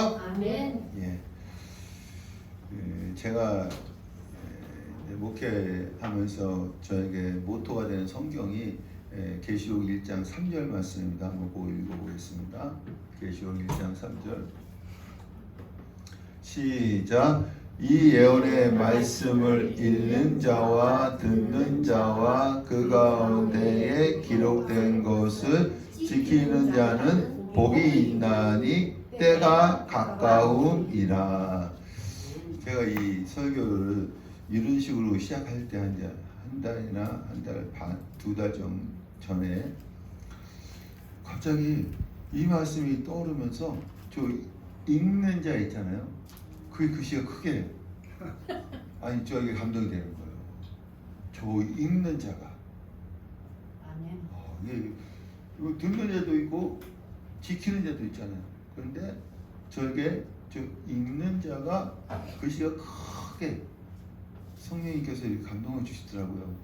아멘. 예. 제가 목회하면서 저에게 모토가 되는 성경이 계시록 1장 3절 말씀입니다. 한번 읽어보겠습니다. 계시록 1장 3절 시작. 이 예언의 말씀을 읽는 자와 듣는 자와 그 가운데에 기록된 것을 지키는 자는 복이 있나니 때가 가까움이라. 제가 이 설교를 이런 식으로 시작할 때 한 달이나 한 달 반, 두 달 전에 갑자기 이 말씀이 떠오르면서 저 읽는 자 있잖아요. 그게 글씨가 크게 아니 저에게 감동이 되는 거예요. 저 읽는 자가 아멘. 이거 듣는 자도 있고 지키는 자도 있잖아요. 그런데 저에게 저 읽는 자가 글씨가 크게 성령님께서 감동을 주시더라고요.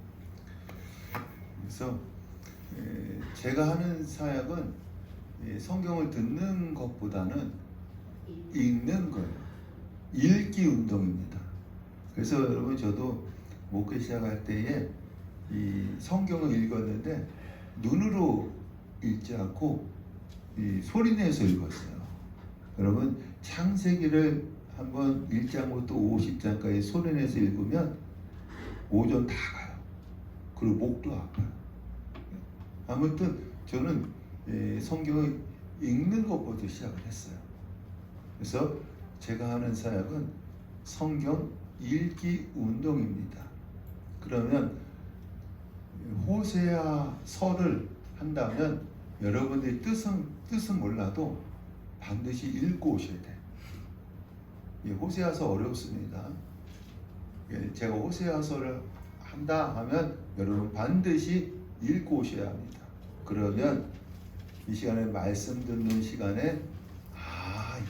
그래서 제가 하는 사역은 성경을 듣는 것보다는 읽는 거예요. 읽기 운동입니다. 그래서 여러분 저도 목회 시작할 때에 이 성경을 읽었는데 눈으로 읽지 않고 이 소리내서 읽었어요. 여러분 창세기를 한번 1장부터 50장까지 소리내서 읽으면 오전 다 가요. 그리고 목도 아파요. 아무튼 저는 성경을 읽는 것부터 시작을 했어요. 그래서 제가 하는 사역은 성경 읽기 운동입니다. 그러면 호세아서를 한다면 여러분들이 뜻은 몰라도 반드시 읽고 오셔야 돼요. 호세아서 어렵습니다. 제가 호세아서를 한다 하면 여러분 반드시 읽고 오셔야 합니다. 그러면 이 시간에 말씀 듣는 시간에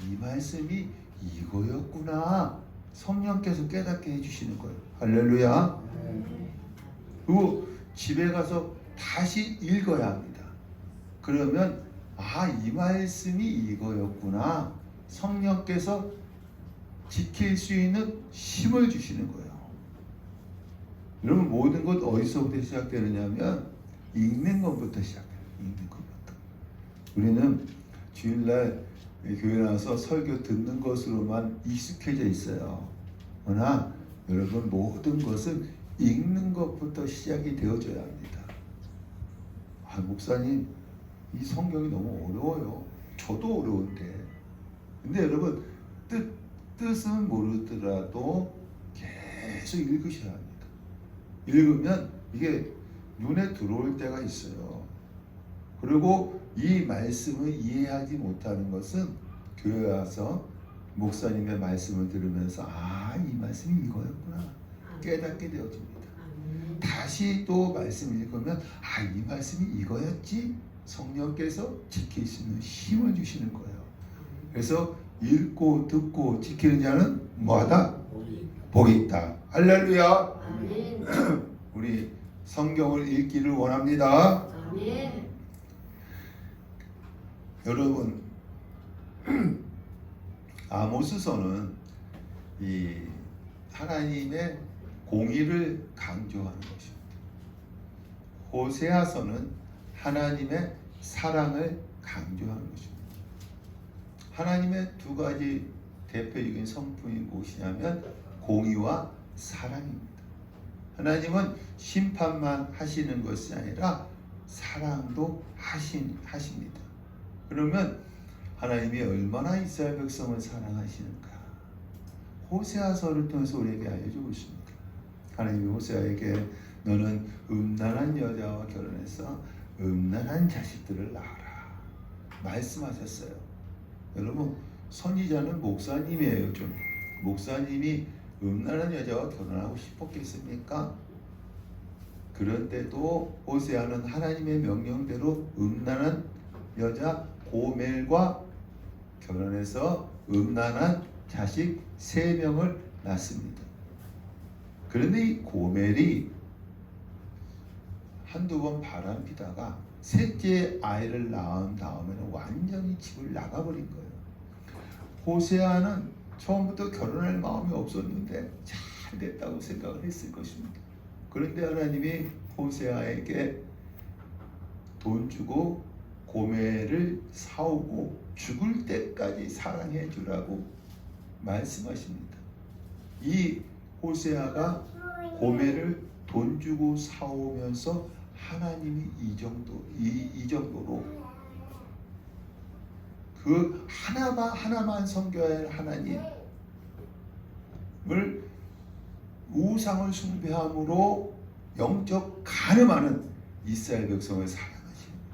이 말씀이 이거였구나 성령께서 깨닫게 해주시는 거예요. 할렐루야. 그리고 집에 가서 다시 읽어야 합니다. 그러면 이 말씀이 이거였구나 성령께서 지킬 수 있는 힘을 주시는 거예요. 여러분 모든 것 어디서부터 시작되느냐면 읽는 것부터 시작해요. 읽는 것부터. 우리는 주일날 교회 나와서 설교 듣는 것으로만 익숙해져 있어요. 그러나 여러분 모든 것은 읽는 것부터 시작이 되어져야 합니다. 목사님 이 성경이 너무 어려워요. 저도 어려운데. 근데 여러분 뜻은 모르더라도 계속 읽으셔야 합니다. 읽으면 이게 눈에 들어올 때가 있어요. 그리고 이 말씀을 이해하지 못하는 것은 교회 와서 목사님의 말씀을 들으면서 이 말씀이 이거였구나 깨닫게 되어집니다. 다시 또 말씀 읽으면 이 말씀이 이거였지 성령께서 지킬 수 있는 힘을 주시는 거예요. 그래서 읽고 듣고 지키는 자는 뭐하다? 복이 있다. 할렐루야. 아멘. 우리 성경을 읽기를 원합니다. 아멘. 여러분 아모스서는 이 하나님의 공의를 강조하는 것입니다. 호세아서는 하나님의 사랑을 강조하는 것입니다. 하나님의 두 가지 대표적인 성품이 무엇이냐면 공의와 사랑입니다. 하나님은 심판만 하시는 것이 아니라 사랑도 하십니다. 그러면 하나님이 얼마나 이스라엘 백성을 사랑하시는가 호세아서를 통해서 우리에게 알려주고 있습니다. 하나님이 호세아에게 너는 음란한 여자와 결혼해서 음란한 자식들을 낳아라 말씀하셨어요. 여러분 선지자는 목사님이에요. 좀 목사님이 음란한 여자와 결혼하고 싶었겠습니까? 그런데도 호세아는 하나님의 명령대로 음란한 여자 고멜과 결혼해서 음란한 자식 3명을 낳습니다. 그런데 이 고멜이 한두 번 바람피다가 셋째 아이를 낳은 다음에는 완전히 집을 나가버린 거예요. 호세아는 처음부터 결혼할 마음이 없었는데 잘 됐다고 생각을 했을 것입니다. 그런데 하나님이 호세아에게 돈 주고 고멜을 사오고 죽을 때까지 사랑해 주라고 말씀하십니다. 이 호세아가 고멜을 돈 주고 사오면서 하나님이 이 정도로 그 하나만 섬겨야 할 하나님을 우상을 숭배함으로 영적 간음하는 이스라엘 백성을 사랑하십니다.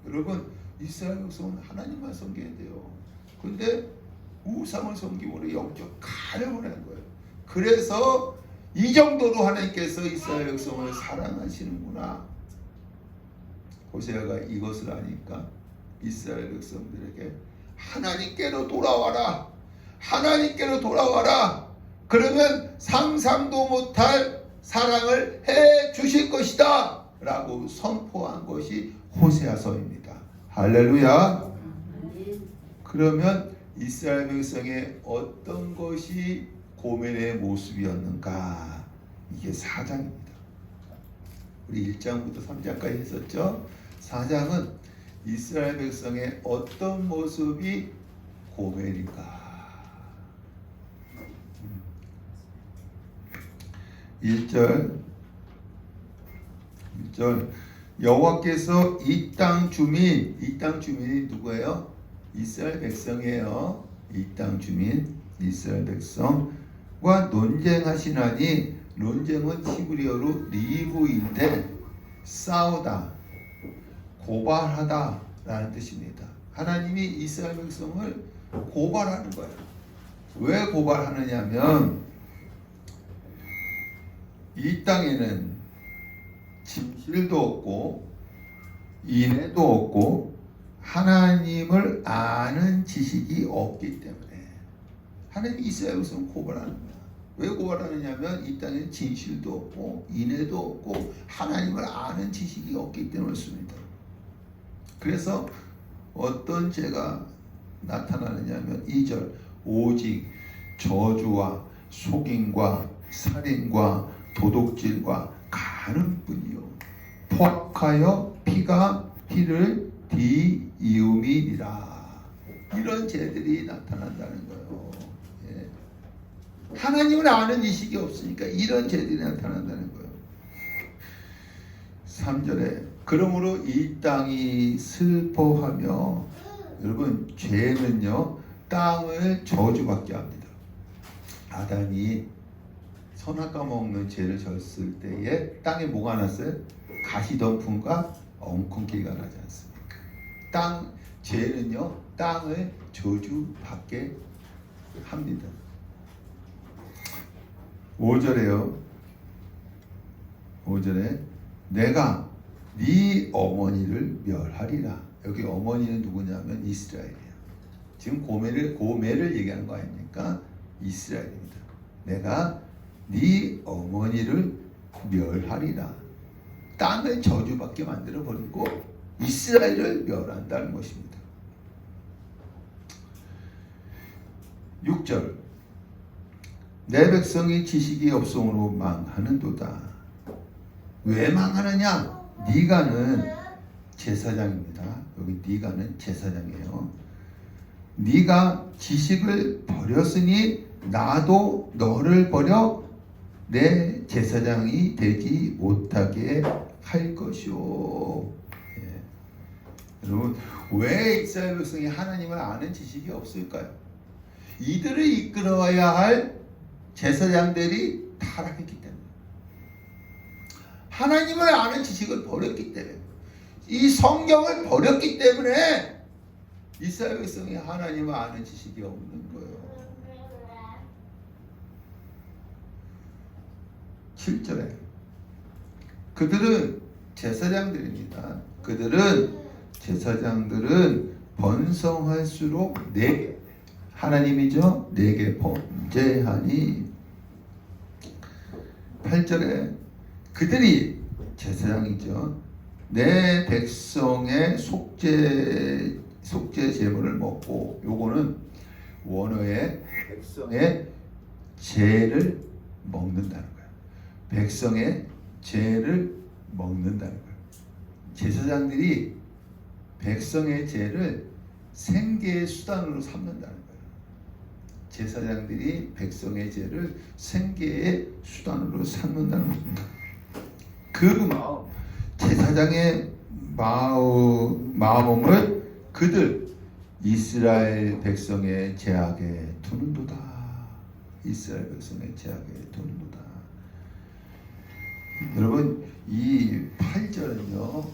여러분, 이스라엘 백성은 하나님만 섬겨야 돼요. 근데 우상을 섬김으로 영적 간음을 한 거예요. 그래서 이 정도로 하나님께서 이스라엘 백성을 사랑하시는구나. 호세아가 이것을 아니까 이스라엘 백성들에게 하나님께로 돌아와라. 하나님께로 돌아와라. 그러면 상상도 못할 사랑을 해 주실 것이다 라고 선포한 것이 호세아서입니다. 할렐루야. 그러면 이스라엘 백성의 어떤 것이 고멜의 모습이었는가? 이게 4장입니다. 우리 1장부터 3장까지 했었죠. 4장은 이스라엘 백성의 어떤 모습이 고멜인가? 1절 여호와께서 이 땅 주민이 누구예요? 이스라엘 백성이에요. 이 땅 주민 이스라엘 백성과 논쟁하시나니, 논쟁은 히브리어로 리브인데 싸우다, 고발하다 라는 뜻입니다. 하나님이 이스라엘 백성을 고발하는 거예요. 왜 고발하느냐면 이 땅에는 진실도 없고 인애도 없고 하나님을 아는 지식이 없기 때문에 하나님이 이스라엘 백성을 고발하는 거야. 왜 고발하느냐면 이 땅에는 진실도 없고 인애도 없고 하나님을 아는 지식이 없기 때문이었습니다. 그래서 어떤 죄가 나타나느냐면 2절 오직 저주와 속임과 살인과 도둑질과 간음뿐이요 포악하여 피가 피를 뒤이음이니라. 이런 죄들이 나타난다는 거예요. 예. 하나님을 아는 지식이 없으니까 이런 죄들이 나타난다는 거예요. 3절에 그러므로 이 땅이 슬퍼하며, 여러분 죄는요 땅을 저주받게 합니다. 아담이 선악과 먹는 죄를 졌을 때에 땅에 뭐가 났어요? 가시덤풍과 엉겅퀴가 나지 않습니까? 죄는요 땅을 저주받게 합니다. 5절에 내가 네 어머니를 멸하리라. 여기 어머니는 누구냐면 이스라엘이에요. 지금 고멜을 얘기하는 거 아닙니까? 이스라엘입니다. 내가 네 어머니를 멸하리라. 땅을 저주받게 만들어버리고 이스라엘을 멸한다는 것입니다. 6절 내 백성이 지식이 없음으로 망하는도다. 왜 망하느냐? 네가는 제사장입니다. 여기 네가는 제사장이에요. 네가 지식을 버렸으니 나도 너를 버려 내 제사장이 되지 못하게 할 것이오. 예. 여러분, 왜 이스라엘 백성이 하나님을 아는 지식이 없을까요? 이들을 이끌어야 할 제사장들이 타락했기 때문에, 하나님을 아는 지식을 버렸기 때문에, 이 성경을 버렸기 때문에 이스라엘 백성이 하나님을 아는 지식이 없는 거예요. 7절에 그들은 제사장들입니다. 제사장들은 번성할수록 내게, 하나님이죠, 내게 범죄하니. 8절에 그들이 제사장이죠. 내 백성의 속죄 제물을 먹고, 요 단어에 백성의 죄를 먹는다는 거예요. 백성의 죄를 먹는다는 거예요. 제사장들이 백성의 죄를 생계의 수단으로 삼는다는 거예요. 제사장들이 백성의 죄를 생계의 수단으로 삼는다는 겁니다. 그 마음, 제사장의 마음을 그들 이스라엘 백성의 죄악에 두는도다. 이스라엘 백성의 죄악에 두는도다. 여러분, 이 8절은요,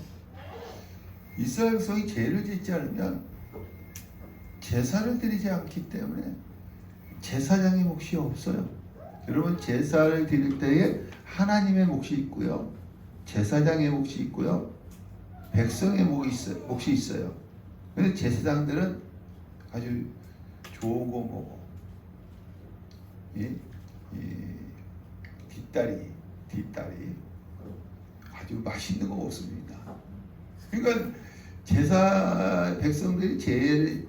이스라엘 백성이 죄를 짓지 않으면 제사를 드리지 않기 때문에 제사장의 몫이 없어요. 여러분, 제사를 드릴 때에 하나님의 몫이 있고요, 제사장의 몫이 있고요, 백성의 몫이 있어요. 그런데 제사장들은 아주 좋은 거 먹어. 뒷다리 아주 맛있는 거 먹습니다. 그러니까 백성들이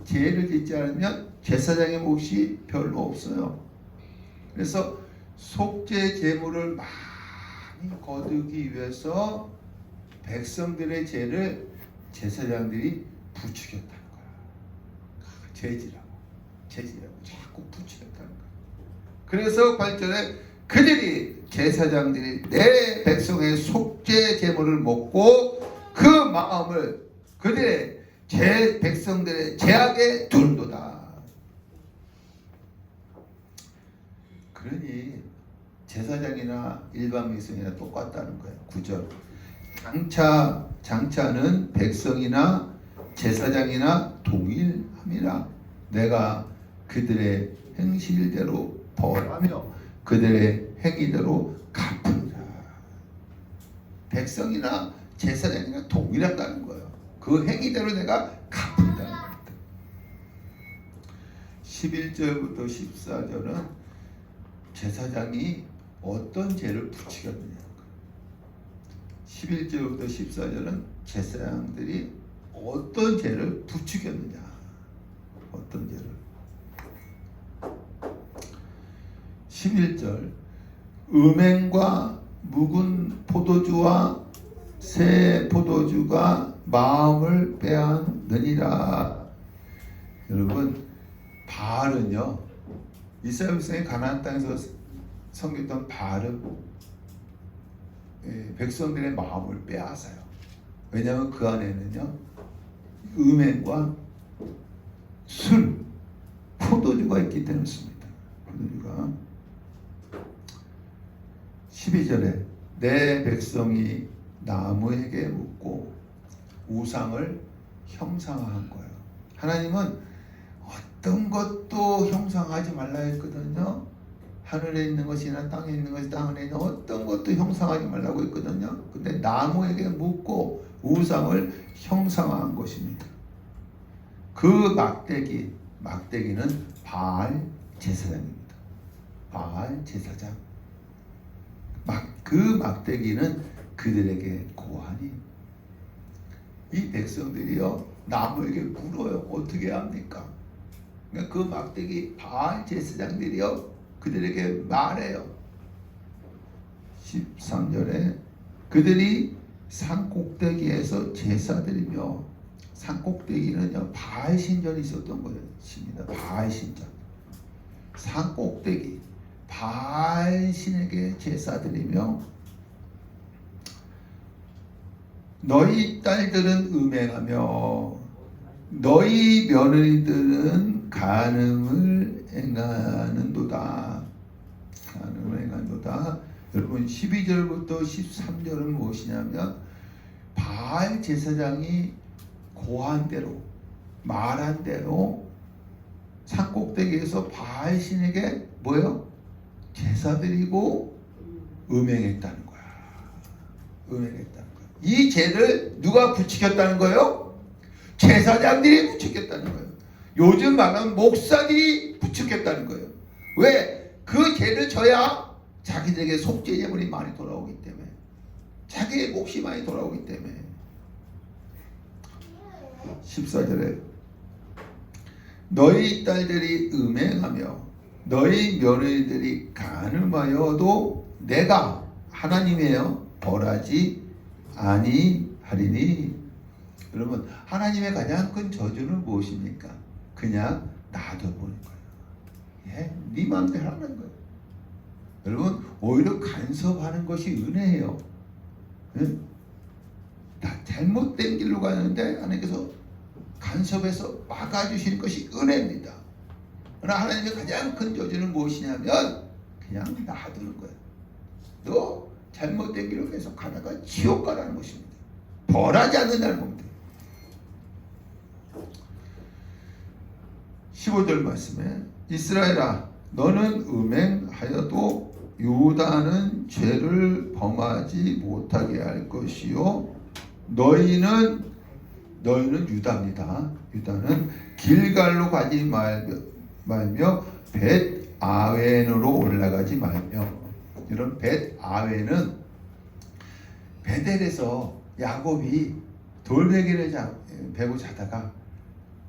죄를 짓지 않으면 제사장의 몫이 별로 없어요. 그래서 속죄 제물을 많이 거두기 위해서 백성들의 죄를 제사장들이 부추겼다는 거야. 죄지라고 자꾸 부추겼다는 거야. 그래서 8절에 그들이, 제사장들이 내 백성의 속죄 제물을 먹고 그 마음을 그들의 백성들의 죄악에 두는도다. 그러니 제사장이나 일반 백성이나 똑같다는 거예요. 9절. 장차는 백성이나 제사장이나 동일함이라. 내가 그들의 행실대로 벌하며 그들의 행위대로 갚으리라. 백성이나 제사장이나 동일하다는 거예요. 그 행위대로 내가 갚는다는 겁니다. 11절부터 14절은 제사장이 어떤 죄를 부추겼느냐. 11절부터 14절은 제사장들이 어떤 죄를 부추겼느냐. 어떤 죄를. 11절. 음행과 묵은 포도주와 새 포도주가 마음을 빼앗느니라. 여러분, 바알은요, 이스라엘 백성이 가나안 땅에서 섬겼던 바알은 백성들의 마음을 빼앗아요. 왜냐하면 그 안에는요, 음행과 술, 포도주가 있기 때문입니다. 포도주가. 12절에 내 백성이 나무에게 묻고 우상을 형상화한 거예요. 하나님은 어떤 것도 형상하지 말라 했거든요. 하늘에 있는 것이나 땅에 있는 것이 땅 안에 있는 어떤 것도 형상하지 말라고 했거든요. 근데 나무에게 묻고 우상을 형상화한 것입니다. 그 막대기는 바알 제사장입니다. 바알 제사장. 그 막대기는 그들에게 고하니, 이 백성들이요, 나무에게 물어요. 어떻게 합니까? 그러니까 그 막대기 바알 제사장들이요, 그들에게 말해요. 13절에 그들이 산꼭대기에서 제사드리며, 산꼭대기는요, 바알 신전이 있었던 것입니다. 바알 신전. 산꼭대기, 바알 신에게 제사드리며, 너희 딸들은 음행하며 너희 며느리들은 간음을 행하는도다. 간음을 행하는도다. 여러분, 12절부터 13절은 무엇이냐면, 바알 제사장이 고한 대로, 말한 대로 산꼭대기에서 바알 신에게 뭐요? 제사드리고 음행했다는 거야. 음행했다는 거야. 이 죄를 누가 부추겼다는 거예요? 제사장들이 부추겼다는 거예요. 요즘 말하면 목사들이 부추겼다는 거예요. 왜? 그 죄를 져야 자기들에게 속죄 제물이 많이 돌아오기 때문에, 자기의 몫이 많이 돌아오기 때문에. 14절에 너희 딸들이 음행하며 너희 며느리들이 간음하여도 내가 하나님이에요. 벌하지 아니하리니. 여러분, 하나님의 가장 큰 저주는 무엇입니까? 그냥 놔둬보는 거예요. 예, 네 마음대로 하는 거예요. 여러분, 오히려 간섭하는 것이 은혜예요. 예? 잘못된 길로 가는데 하나님께서 간섭해서 막아주시는 것이 은혜입니다. 그러나 하나님의 가장 큰 저주는 무엇이냐면 그냥 놔두는 거예요. 너 잘못된 길로 계속 가다가 지옥 가라는 것입니다. 벌하지 않는다는 겁니다. 15절 말씀에 이스라엘아 너는 음행하여도 유다는 죄를 범하지 못하게 할 것이요 너희는 유다입니다. 유다는 길갈로 가지 말며 벳 아웬으로 올라가지 말며. 이런 벳 아웬은 베델에서 야곱이 돌베개를 베고 자다가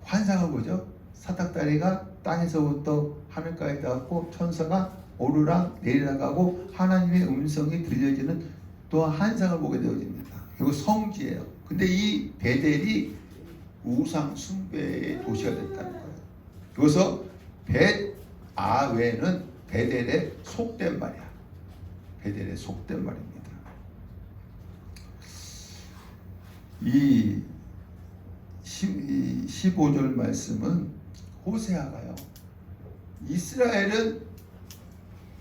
환상을 보죠. 사닥다리가 땅에서부터 하늘까지 닿았고 천사가 오르락 내리락 하고 하나님의 음성이 들려지는 또 환상을 보게 되어집니다. 이거 성지예요. 근데 이 베델이 우상 숭배의 도시가 됐다는 거예요. 그래서 벳 아웬은 베델의 속된 말이야. 베델의 속된 말입니다. 이 15절 말씀은 호세아가요. 이스라엘은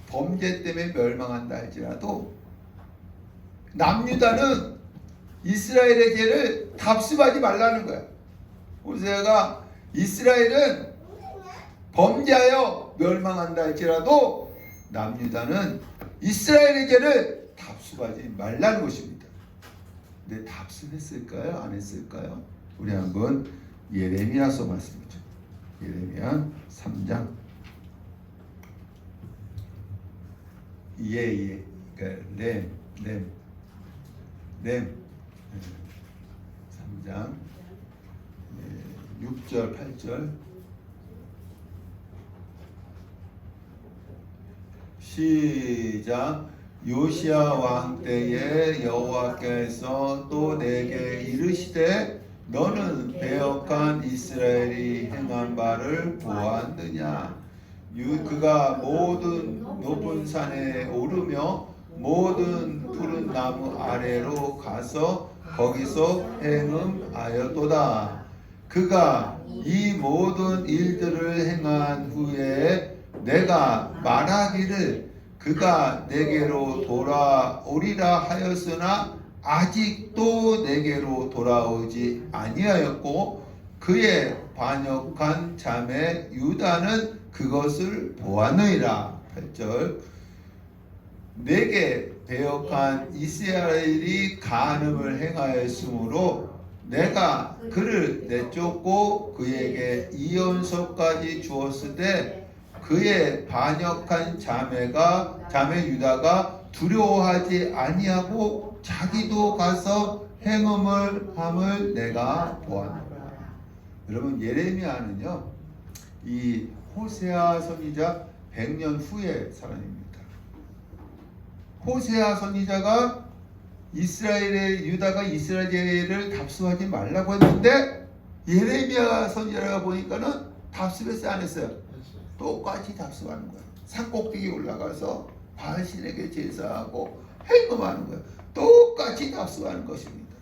범죄 때문에 멸망한다 할지라도 남유다는 이스라엘의 죄를 답습하지 말라는 거야. 호세아가 이스라엘은 범죄하여 멸망한다 할지라도 남유다는 이스라엘의 죄를 답습하지 말라는 것입니다. 근데 답습했을까요? 안 했을까요? 우리 한번 예레미야서 말씀이죠. 예레미야 3장. 그러니까 렘 3장 6절 8절 시작. 요시야 왕 때에 여호와께서 또 내게 이르시되 너는 배역한 이스라엘이 행한 바를 보았느냐. 그가 모든 높은 산에 오르며 모든 푸른 나무 아래로 가서 거기서 행음하였도다. 그가 이 모든 일들을 행한 후에 내가 말하기를 그가 내게로 돌아오리라 하였으나 아직도 내게로 돌아오지 아니하였고 그의 반역한 자매 유다는 그것을 보았느니라. 8절. 내게 배역한 이스라엘이 간음을 행하였으므로 내가 그를 내쫓고 그에게 이연서까지 주었을 때 그의 반역한 자매 유다가 두려워하지 아니하고 자기도 가서 행음을 함을 내가 보았노라. 여러분, 예레미야는요 이 호세아 선지자 100년 후의 사람입니다. 호세아 선지자가 유다가 이스라엘을 답습하지 말라고 했는데 예레미야 선지자가 보니까는 답습했어요, 안 했어요? 똑같이 답습하는 거예요. 산꼭대기 올라가서 바알신에게 제사하고 행음하는 거예요. 똑같이 답습하는 것입니다.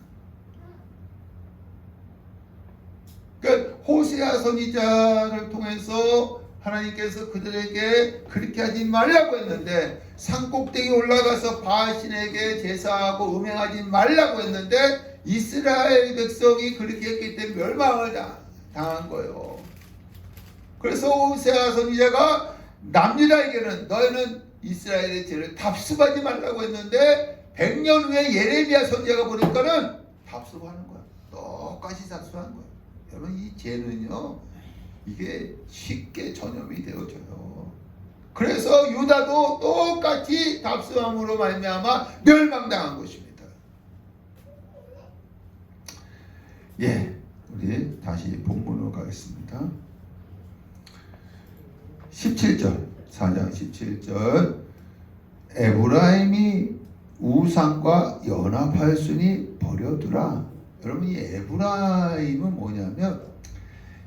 그러니까 호세아 선지자를 통해서 하나님께서 그들에게 그렇게 하지 말라고 했는데 산꼭대기 올라가서 바알신에게 제사하고 음행하지 말라고 했는데 이스라엘 백성이 그렇게 했기 때문에 멸망을 당한 거예요. 그래서 호세아 선지자가 남유다에게는 너희는 이스라엘의 죄를 답습하지 말라고 했는데 100년 후에 예레미야 선지자가 보니까는 답습하는 거야. 똑같이 답습하는 거야. 여러분, 이 죄는요 이게 쉽게 전염이 되어져요. 그래서 유다도 똑같이 답습함으로 말미암아 멸망당한 것입니다. 예, 우리 다시 본문으로 가겠습니다. 17절 4장 17절 에브라임이 우상과 연합하였으니 버려두라. 여러분 이 에브라임은 뭐냐면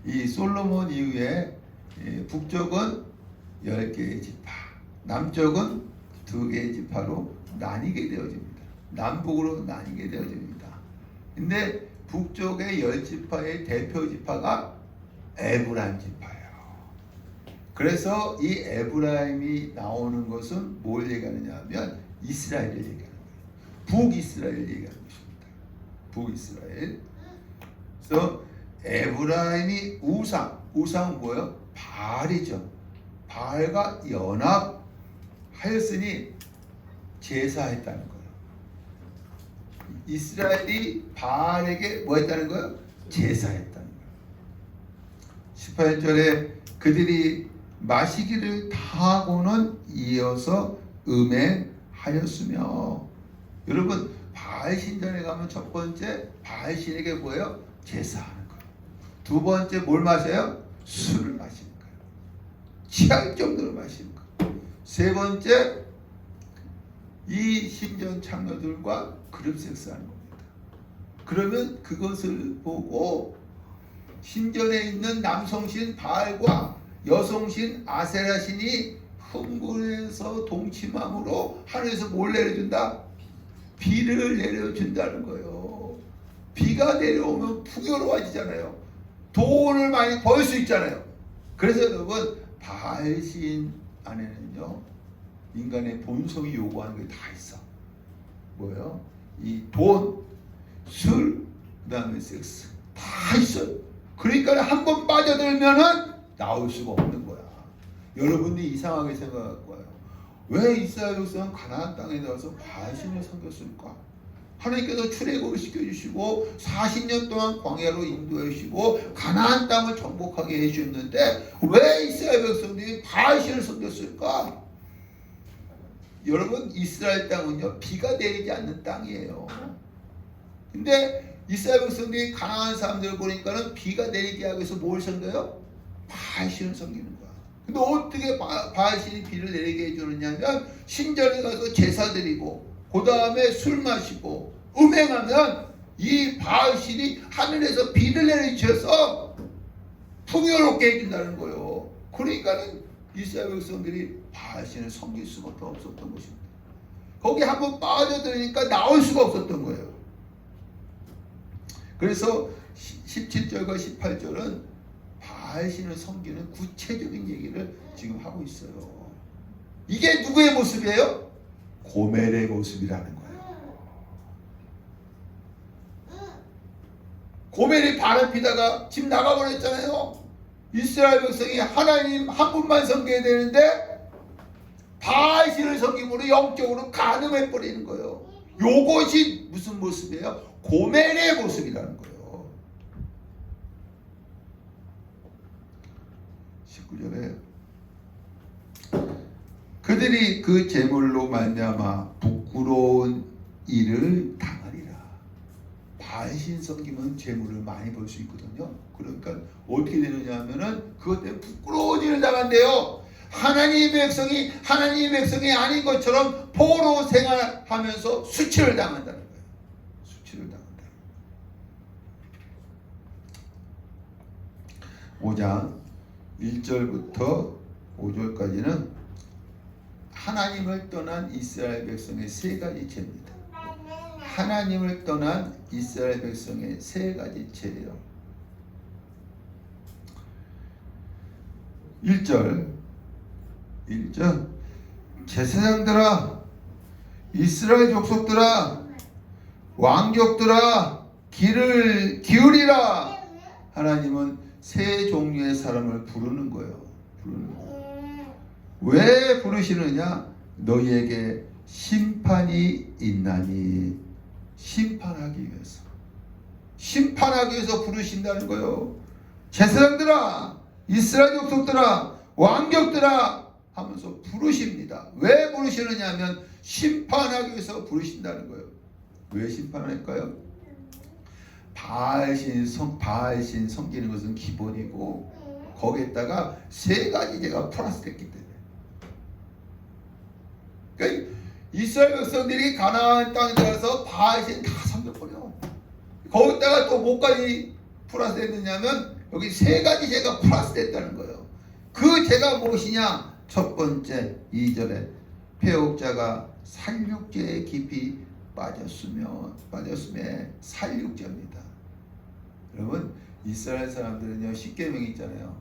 이 솔로몬 이후에 북쪽은 10개의 지파, 남쪽은 2개의 지파로 나뉘게 되어집니다. 남북으로 나뉘게 되어집니다. 근데 북쪽의 10지파의 대표 지파가 에브라임 지파예요. 그래서 이 에브라임이 나오는 것은 뭘 얘기하느냐 하면 이스라엘을 얘기하는 거예요. 북이스라엘을 얘기하는 것입니다. 북이스라엘. 그래서 에브라임이 우상은 뭐예요? 바알이죠. 바알과 연합하였으니 제사했다는 거예요. 이스라엘이 바알에게 뭐 했다는 거예요? 제사했다는 거예요. 18절에 그들이 마시기를 다하고는 이어서 음행하였으며, 여러분 바알 신전에 가면 첫 번째 바알 신에게 뭐예요? 제사하는 거예요. 두 번째 뭘 마셔요? 술을 마시는 거예요. 취할 정도로 마시는 거예요. 세 번째 이 신전 창녀들과 그룹 섹스하는 겁니다. 그러면 그것을 보고 신전에 있는 남성신 바알과 여성신 아세라 신이 흥분해서 동침함으로 하늘에서 뭘 내려준다? 비를 내려준다는 거예요. 비가 내려오면 풍요로워지잖아요. 돈을 많이 벌 수 있잖아요. 그래서 여러분 바알신 안에는요 인간의 본성이 요구하는 게 다 있어. 뭐예요? 이 돈, 술, 그 다음에 섹스 다 있어요. 그러니까 한 번 빠져들면은 나올 수가 없는 거야. 여러분들이 이상하게 생각할 거예요. 왜 이스라엘 백성은 가나안 땅에 나와서 바알신을 섬겼을까? 하나님께서 출애굽을 시켜주시고 40년 동안 광야로 인도해 주시고 가나안 땅을 정복하게 해주셨는데 왜 이스라엘 백성들이 바알신을 섬겼을까? 여러분 이스라엘 땅은요 비가 내리지 않는 땅이에요. 근데 이스라엘 백성들이 가나안 사람들을 보니까는 비가 내리게 하기 위해서 뭘 섬겨요? 바알신을 섬기는 거야. 근데 어떻게 바알신이 비를 내리게 해주느냐면 신전에 가서 제사 드리고 그 다음에 술 마시고 음행하면 이 바알신이 하늘에서 비를 내리셔서 풍요롭게 해준다는 거예요. 그러니까는 이스라엘 백성들이 바알신을 섬길 수밖에 없었던 것입니다. 거기 한번 빠져들으니까 나올 수가 없었던 거예요. 그래서 17절과 18절은 바알신을 섬기는 구체적인 얘기를 지금 하고 있어요. 이게 누구의 모습이에요? 고멜의 모습이라는 거예요. 고멜이 바알 피다가 집 나가버렸잖아요. 이스라엘 백성이 하나님 한 분만 섬겨야 되는데 바알신을 섬김으로 영적으로 가늠해버리는 거예요. 요것이 무슨 모습이에요? 고멜의 모습이라는 거예요. 19절에 그들이 그 제물로 말미암아 부끄러운 일을 당하리라. 바알신 섬기면 제물을 많이 벌 수 있거든요. 그러니까 어떻게 되느냐 하면은 그것 때문에 부끄러운 일을 당한대요. 하나님의 백성이 아닌 것처럼 포로 생활하면서 수치를 당한다는 거예요. 수치를 당한다. 5장 1절부터 5절까지는 하나님을 떠난 이스라엘 백성의 세 가지 죄입니다. 하나님을 떠난 이스라엘 백성의 세 가지 죄예요. 1절 제사장들아, 이스라엘 족속들아, 왕족들아, 귀를 기울이라. 하나님은 세 종류의 사람을 부르는 거예요. 왜 부르시느냐? 너희에게 심판이 있나니. 심판하기 위해서 부르신다는 거예요. 제사장들아, 이스라엘 족속들아, 왕족들아 하면서 부르십니다. 왜 부르시느냐 하면 심판하기 위해서 부르신다는 거예요. 왜 심판할까요? 바알신 섬기는 것은 기본이고 거기에다가 세 가지 제가 플러스됐기 때문에. 그러니까 이스라엘 백성들이 가나안 땅에 들어가서 바알신 다 섬겨버려. 거기다가 또 뭐까지 플러스됐느냐면 여기 세 가지 죄가 플러스됐다는 거예요. 그 죄가 무엇이냐? 첫 번째 2절에 패역자가 살육죄에 깊이 빠졌음에 살육죄입니다. 여러분 이스라엘 사람들은요 10계명이 있잖아요.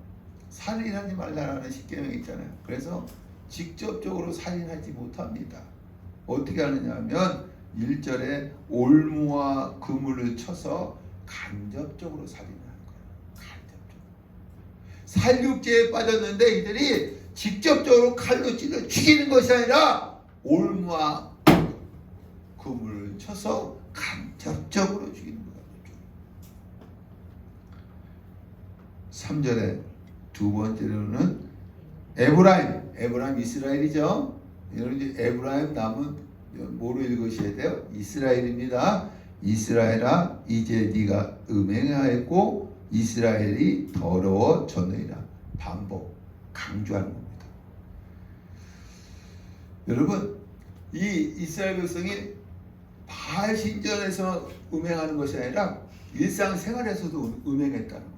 살인하지 말라라는 10계명이 있잖아요. 그래서 직접적으로 살인하지 못합니다. 어떻게 하느냐 하면 1절에 올무와 그물을 쳐서 간접적으로 살인하는 거예요. 간접적으로. 살육죄에 빠졌는데 이들이 직접적으로 칼로 찔러 죽이는 것이 아니라 올무와 그물을 쳐서 간접적으로 죽이는 거예요. 3절에 두 번째로는 에브라임 이스라엘이죠. 여러분 이제 에브라임 남은 뭐로 읽으셔야 돼요? 이스라엘입니다. 이스라엘아 이제 네가 음행하였고 이스라엘이 더러워졌느니라. 반복 강조하는 겁니다. 여러분 이 이스라엘 백성이 바알 신전에서 음행하는 것이 아니라 일상생활에서도 음행했다는 거야.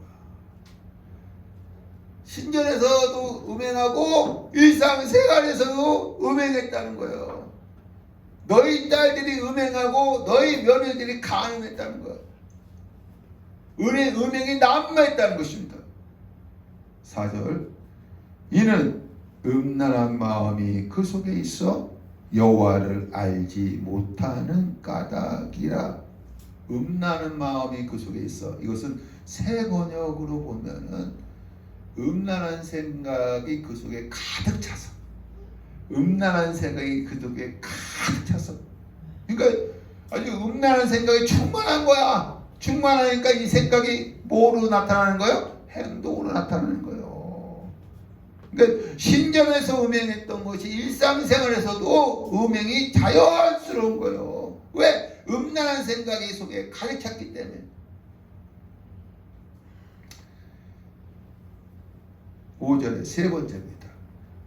신전에서도 음행하고 일상생활에서도 음행했다는 거예요. 너희 딸들이 음행하고 너희 며느리들이 간음했다는 거예요. 음행이 난무했다는 것입니다. 4절 이는 음란한 마음이 그 속에 있어 여호와를 알지 못하는 까닭이라. 음란한 마음이 그 속에 있어. 이것은 새 번역으로 보면은 음란한 생각이 그 속에 가득 차서, 음란한 생각이 그 속에 가득 차서, 그러니까 아주 음란한 생각이 충만한 거야. 충만하니까 이 생각이 뭐로 나타나는 거예요? 행동으로 나타나는 거예요. 그러니까 신전에서 음행했던 것이 일상생활에서도 음행이 자연스러운 거예요. 왜? 음란한 생각이 속에 가득 찼기 때문에. 5절의 세 번째입니다.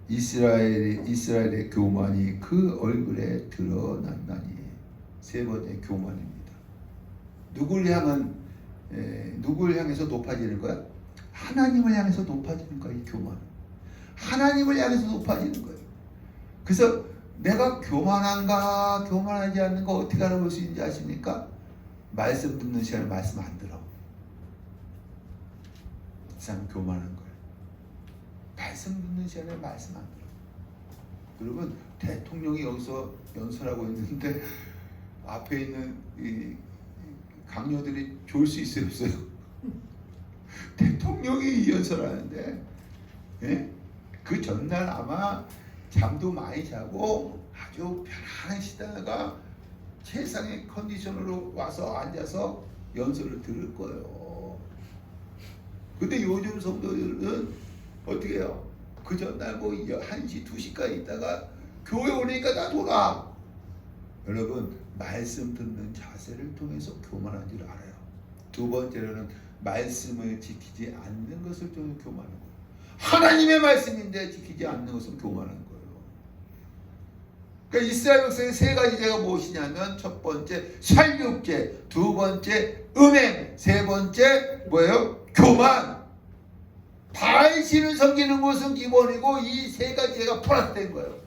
이스라엘의 교만이 그 얼굴에 드러났나니. 세 번째 교만입니다. 누굴 향해서 높아지는 거야? 하나님을 향해서 높아지는 거야. 이 교만은 하나님을 향해서 높아지는 거예요. 그래서 내가 교만한가 교만하지 않는가 어떻게 알아볼 수 있는지 아십니까? 말씀 듣는 시간에 말씀 안 들어. 이 사람 교만한 거예요. 말씀 듣는 시간에 말씀 안 들어. 여러분 대통령이 여기서 연설하고 있는데 앞에 있는 이 강요들이 좋을 수 있어요 없어요? 대통령이 연설하는데 예? 그 전날 아마 잠도 많이 자고 아주 편안한 시다가 최상의 컨디션으로 와서 앉아서 연설을 들을 거예요. 근데 요즘 성도들은 어떻게 해요? 그 전날 뭐 1시, 2시까지 있다가 교회 오니까 다 돌아. 여러분 말씀 듣는 자세를 통해서 교만한 줄 알아요. 두 번째로는 말씀을 지키지 않는 것을 통해 교만한 거예요. 하나님의 말씀인데 지키지 않는 것은 교만한 거예요. 그러니까 이스라엘 백성의 세 가지 죄가 무엇이냐면 첫 번째 살육죄, 두 번째 음행, 세 번째 뭐예요? 교만. 바알신을 섬기는 것은 기본이고 이 세 가지 죄가 플러스된 거예요.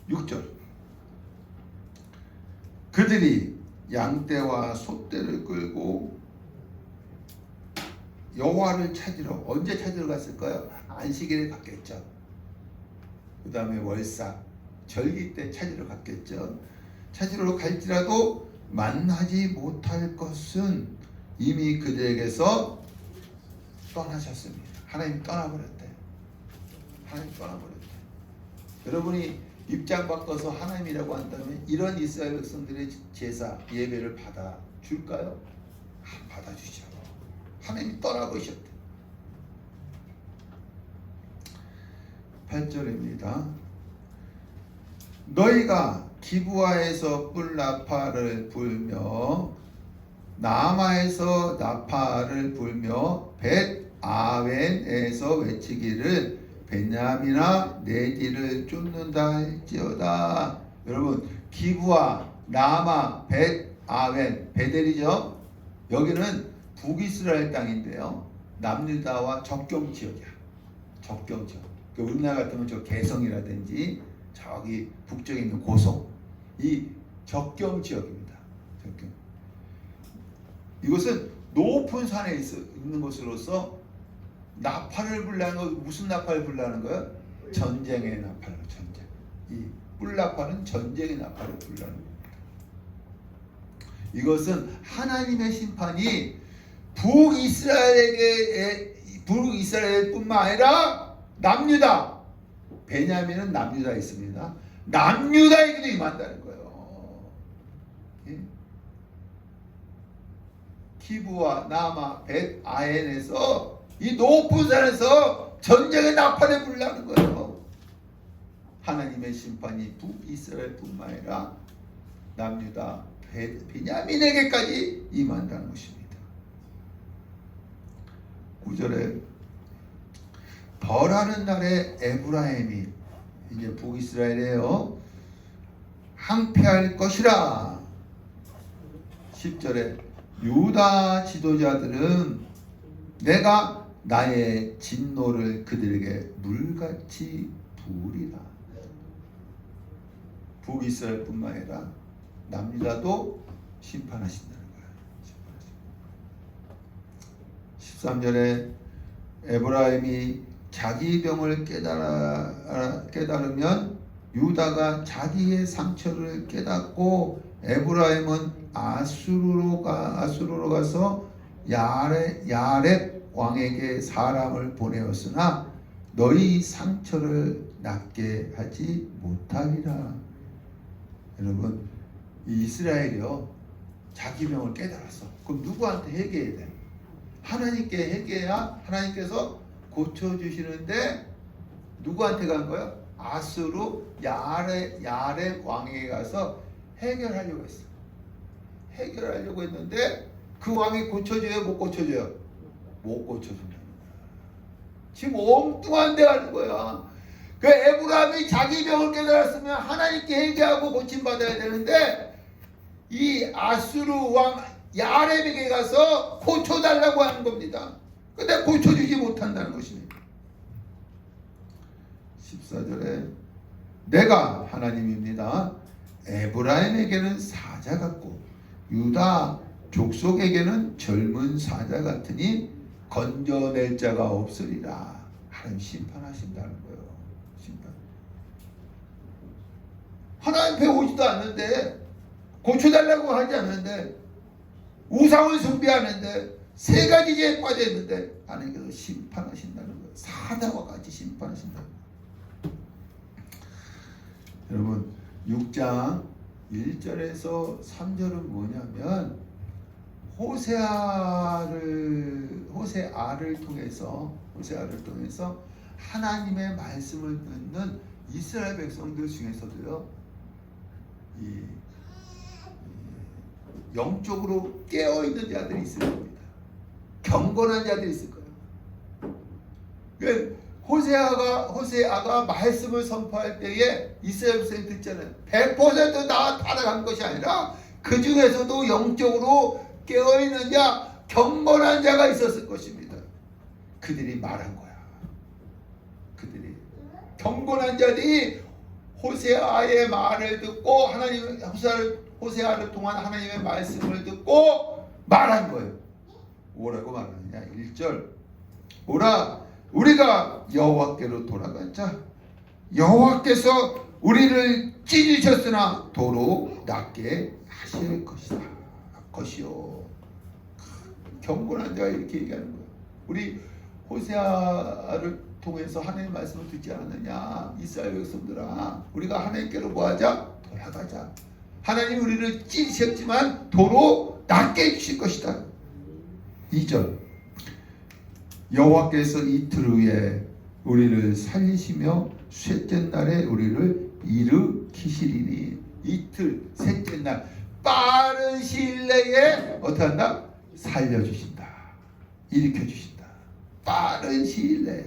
6절 그들이 양떼와 소떼를 끌고 여호와를 찾으러 언제 찾으러 갔을까요? 안식일에 갔겠죠. 그 다음에 월사 절기 때 찾으러 갔겠죠. 찾으러 갈지라도 만나지 못할 것은 이미 그들에게서 떠나셨습니다. 하나님 떠나버렸대. 하나님 떠나버렸대. 여러분이 입장 바꿔서 하나님이라고 한다면 이런 이스라엘 백성들의 제사 예배를 받아줄까요? 안 받아주죠. 하나님이 떠나버리셨대. 8절입니다. 너희가 기브아에서 뿔나파를 불며 나마에서 나팔을 불며 벳 아웬에서 외치기를 베냐민아 내 뒤를 쫓는다 할지어다. 여러분 기브와 나마 벳 아웬 베델이죠. 여기는 북이스라엘 땅인데요. 남유다와 적경 지역이야. 적경 지역. 우리나라 같으면 저 개성이라든지 저기 북쪽에 있는 고성, 이 적경 지역입니다. 적경. 이것은 높은 산에 있는 것으로서 나팔을 불라는 거. 무슨 나팔을 불라는 거예요? 전쟁의 나팔로. 전쟁. 이 뿔나팔은 전쟁의 나팔을 불라는 겁니다. 이것은 하나님의 심판이 북이스라엘뿐만 아니라 남유다, 베냐민은 남유다에 있습니다. 남유다에게도 임한다는 거예요. 예? 기브와 나마 벳 아엔에서 이 높은 산에서 전쟁의 나팔을 불라는 거예요. 하나님의 심판이 북이스라엘뿐만 아니라 남유다, 베냐민에게까지 임한다는 것입니다. 9절에 벌하는 날에 에브라임이, 이제 북이스라엘이에요, 항폐할 것이라. 10절에 유다 지도자들은 내가 나의 진노를 그들에게 물같이 부으리라. 북이스라엘뿐만 아니라 남유다도 심판하신다는 거예요. 13절에 에브라임이 자기 병을 깨달으면 유다가 자기의 상처를 깨닫고 에브라임은 아수르로 가서 야렙 왕에게 사람을 보내었으나 너희 상처를 낫게 하지 못하리라. 여러분, 이 이스라엘이요, 자기 병을 깨달았어. 그럼 누구한테 회개해야 돼? 하나님께 회개해야 하나님께서 고쳐주시는데, 누구한테 간 거야? 아수르 야렙 왕에게 가서 해결하려고 했어. 해결하려고 했는데 그 왕이 고쳐줘요? 못 고쳐줘요? 못 고쳐준다는 거야. 지금 엉뚱한 데 가는 거야. 그 에브라임이 자기 병을 깨달았으면 하나님께 회개하고 고침받아야 되는데 이 아수르 왕 야렙에게 가서 고쳐달라고 하는 겁니다. 근데 고쳐주지 못한다는 것입니다. 14절에 내가 하나님입니다. 에브라임에게는 사자 같고 유다 족속에게는 젊은 사자 같으니 건져낼 자가 없으리라. 하나님 심판하신다는 거예요. 심판. 하나님 배우지도 않는데, 고쳐달라고 하지 않는데, 우상을 숭배하는데, 세 가지 죄에 빠져 있는데 하나님께서 심판하신다는 거예요. 사자와 같이 심판하신다는 거예요. 여러분, 6장 1절에서 3절은 뭐냐면 호세아를 통해서 하나님의 말씀을 듣는 이스라엘 백성들 중에서도요, 이 영적으로 깨어 있는 자들이 있을 겁니다. 경건한 자들이 있을 거예요. 호세아가 말씀을 선포할 때에 이스라엘 백성이 듣잖아요. 100% 다 따라간 것이 아니라 그 중에서도 영적으로 깨어있는 자, 경건한 자가 있었을 것입니다. 그들이 말한 거야. 그들이 경건한 자들이 호세아의 말을 듣고 호세아를 통한 하나님의 말씀을 듣고 말한 거예요. 뭐라고 말하느냐? 1절 오라 우리가 여호와께로 돌아가자. 여호와께서 우리를 찢으셨으나 도로 낫게 하실 것이요. 경건한 자가 이렇게 얘기하는 거예요. 우리 호세아를 통해서 하나님의 말씀을 듣지 않았느냐? 이스라엘 백성들아, 우리가 하나님께로 뭐하자? 돌아가자. 하나님 우리를 찢으셨지만 도로 낫게 해주실 것이다. 2절 여호와께서 이틀 후에 우리를 살리시며 셋째 날에 우리를 일으키시리니. 이틀, 셋째 날, 빠른 시일 내에 어떻게 한다? 살려주신다. 일으켜주신다. 빠른 시일 내에.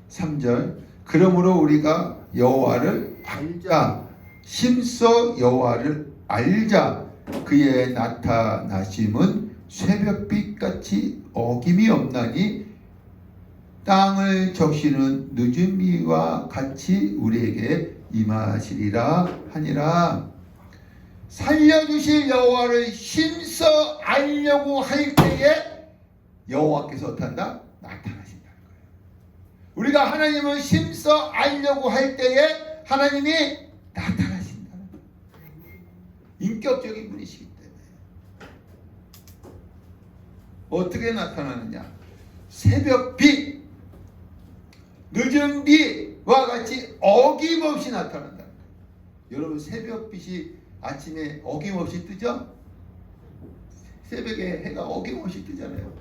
3절 그러므로 우리가 여호와를 알자. 심써 여호와를 알자. 그의 나타나심은 새벽빛같이 어김이 없나니 땅을 적시는 늦은 비와 같이 우리에게 임하시리라 하니라. 살려주실 여호와를 심써 알려고 할 때에 여호와께서 어떻게 한다? 나타나신다는 거예요. 우리가 하나님을 심써 알려고 할 때에 하나님이 나타나신다는 거예요. 인격적인 분이시기 때문에. 어떻게 나타나느냐? 새벽빛, 늦은 비와 같이 어김없이 나타난다는 거예요. 여러분 새벽빛이 아침에 어김없이 뜨죠? 새벽에 해가 어김없이 뜨잖아요.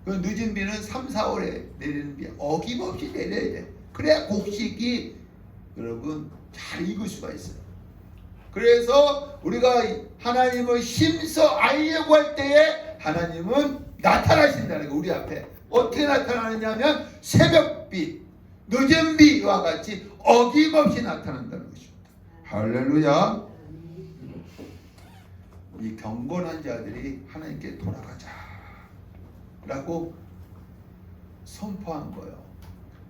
그 늦은 비는 3, 4월에 내리는 비 어김없이 내려야 돼요. 그래야 곡식이 여러분 잘 익을 수가 있어요. 그래서 우리가 하나님을 심써 알려고 할 때에 하나님은 나타나신다는 거예요. 우리 앞에 어떻게 나타나느냐면 새벽빛, 늦은 비와 같이 어김없이 나타난다는 것입니다. 할렐루야. 이 경건한 자들이 하나님께 돌아가자 라고 선포한 거예요.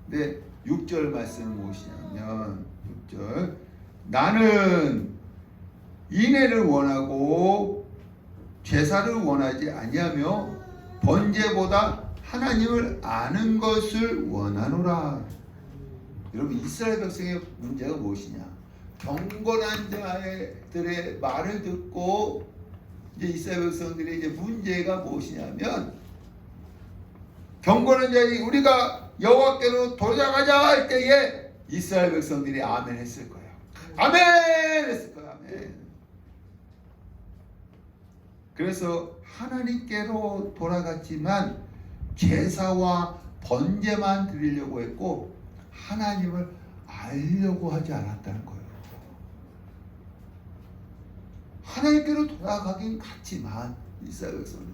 근데 6절 말씀은 무엇이냐면 6절 나는 인애를 원하고 제사를 원하지 아니하며 번제보다 하나님을 아는 것을 원하노라. 여러분 이스라엘 백성의 문제가 무엇이냐? 경건한 자들의 말을 듣고 이제 이스라엘 백성들의 이제 문제가 무엇이냐면 경건한 자들이 우리가 여호와께로 돌아가자 할 때에 이스라엘 백성들이 아멘 했을 거예요. 아멘 했을 거예요. 아멘. 그래서 하나님께로 돌아갔지만 제사와 번제만 드리려고 했고 하나님을 알려고 하지 않았다는 거예요. 하나님께로 돌아가긴 갔지만 이스라엘 백성은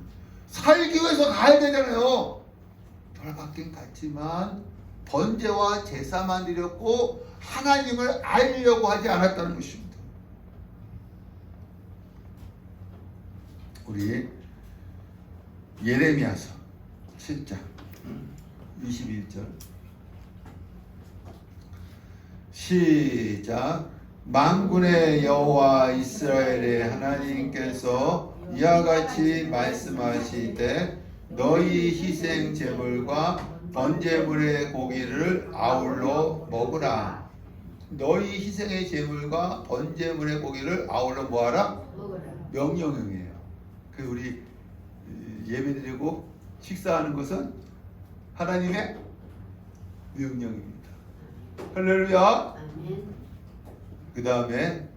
살기 위해서 가야 되잖아요. 돌아가긴 갔지만 번제와 제사만 드렸고 하나님을 알려고 하지 않았다는 것입니다. 우리 예레미야서 7장 21절 시작. 만군의 여호와 이스라엘의 하나님께서 이와 같이 말씀하시되 너희 희생 제물과 번제물의 고기를 아울러 먹으라. 너희 희생의 제물과 번제물의 고기를 아울러 뭐하라? 명령형이에요. 그 우리 예배드리고 식사하는 것은 하나님의 명령입니다. 할렐루야. 그 다음에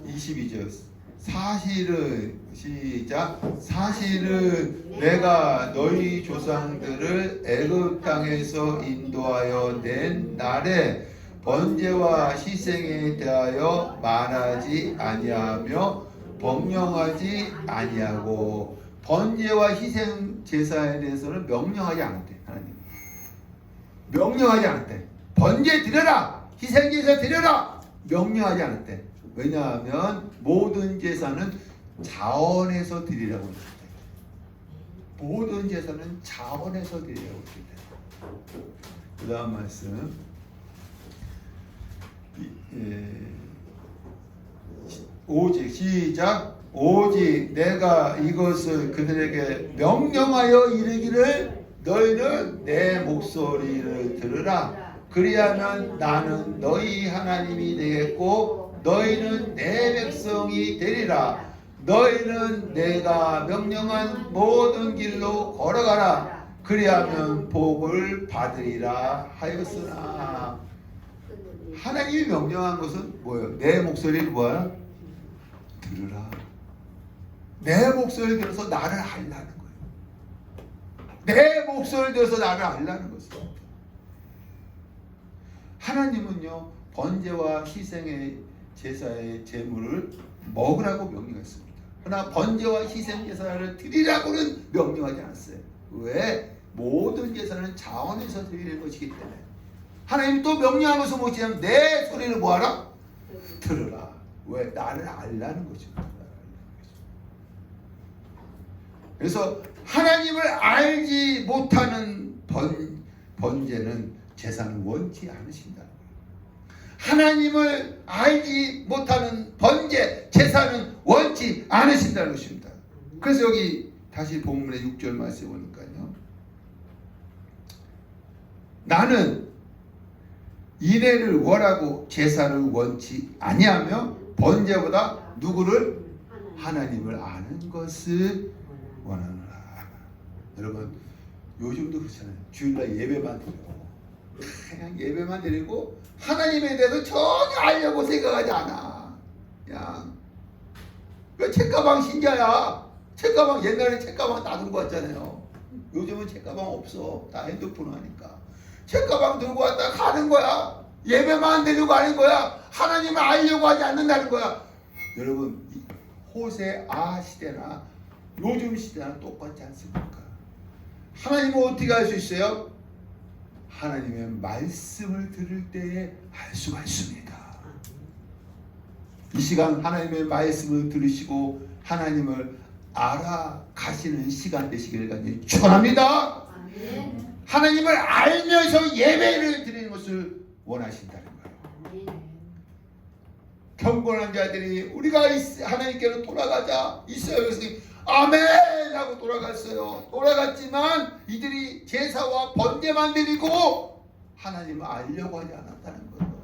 22절 사실은 시작. 사실은 내가 너희 조상들을 애굽 땅에서 인도하여 낸 날에 번제와 희생에 대하여 말하지 아니하며 법령하지 아니하고 번제와 희생 제사에 대해서는 명령하지 않았대. 하나님 명령하지 않았대. 번제 드려라, 희생 제사 드려라 명령하지 않았대. 왜냐하면 모든 제사는 자원에서 드리라고 했대. 모든 제사는 자원에서 드리라고 했대. 그 다음 말씀 오직 시작. 오직 내가 이것을 그들에게 명령하여 이르기를 너희는 내 목소리를 들으라. 그리하면 나는 너희 하나님이 되겠고 너희는 내 백성이 되리라. 너희는 내가 명령한 모든 길로 걸어가라. 그리하면 복을 받으리라 하였으나. 하나님이 명령한 것은 뭐예요? 내 목소리를 뭐야? 들으라. 내 목소리를 들어서 나를 알라는 거예요. 내 목소리를 들어서 나를 알라는 것입니다. 하나님은요 번제와 희생의 제사의 제물을 먹으라고 명령했습니다. 그러나 번제와 희생 제사를 드리라고는 명령하지 않았어요. 왜? 모든 제사는 자원에서 드리는 것이기 때문에. 하나님 또 명령한 것은 무엇이냐면 내 소리를 뭐하라? 들으라. 왜? 나를 알라는 거죠. 그래서 하나님을 알지 못하는 번제는 제사는 원치 않으신다는 거예요. 하나님을 알지 못하는 번제, 제사는 원치 않으신다는 것입니다. 그래서 여기 다시 본문의 6절 말씀에 보니까요. 나는 인애를 원하고 제사를 원치 아니하며 번제보다 누구를? 하나님을 아는 것을 원하노라. 여러분 요즘도 그렇잖아요. 주일날 예배만 드리고 그냥 예배만 드리고 하나님에 대해서 전혀 알려고 생각하지 않아. 그냥 그 책가방 신자야. 책가방 옛날에 책가방 놔둔 거 같잖아요. 요즘은 책가방 없어. 다 핸드폰 하니까. 책가방 들고 왔다 가는 거야. 예배만 드리고 가는 거야. 하나님을 알려고 하지 않는다는 거야. 여러분 호세아 시대나 요즘 시대나 똑같지 않습니까? 하나님은 어떻게 알 수 있어요? 하나님의 말씀을 들을 때에 알 수가 있습니다. 이 시간 하나님의 말씀을 들으시고 하나님을 알아가시는 시간 되시기를 간절히 축원합니다. 하나님을 알면서 예배를 드리는 것을 원하신다는 거예요. 경건한 자들이 우리가 하나님께로 돌아가자 이스라엘 백성이 아멘 하고 돌아갔어요. 돌아갔지만 이들이 제사와 번제만 드리고 하나님을 알려고 하지 않았다는 거예요.